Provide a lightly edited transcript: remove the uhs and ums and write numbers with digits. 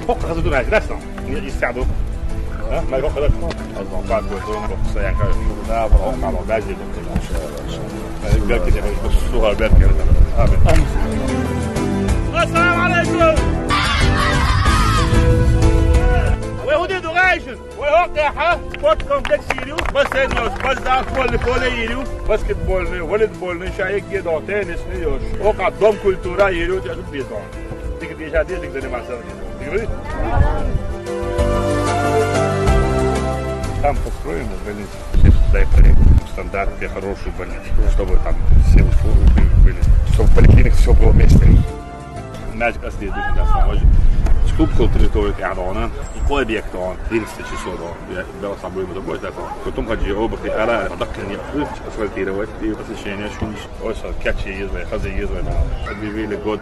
فوق خذوا معك لا سان يستعدوا ما يروح هذا أظن بعد كذا نروح سياق لا بروح على باجي إن شاء الله بيركي تبغى يخصوها بيركي آمين السلام عليكم ويهودي دوغايشن ويوقع سبورت كومبلكس يريو بس إنه بس ده فول فول يريو باسكت بول ولد بول نشايك جدا تنس نيوش وقع دوم كولتورا يريو تأخذ بيزون تيجي جادي تقدر ما صار تقدر там построено были дай проект стандарты хорошие больницы чтобы там все условия были чтобы в поликлинике все было вместе ماجيك أصلي دي كده أصلا واجد سكوب كل تريتوري كعدونا يقوي بيكتون ديرست شيء بلا صعب يبدو بوش ده كنتم هجي أو بقي أنا أدقني يقف أصل تيروات دي بس الشيء نشوف أوصل كاتشي يزوي خزي يزوي ده بيبي لجود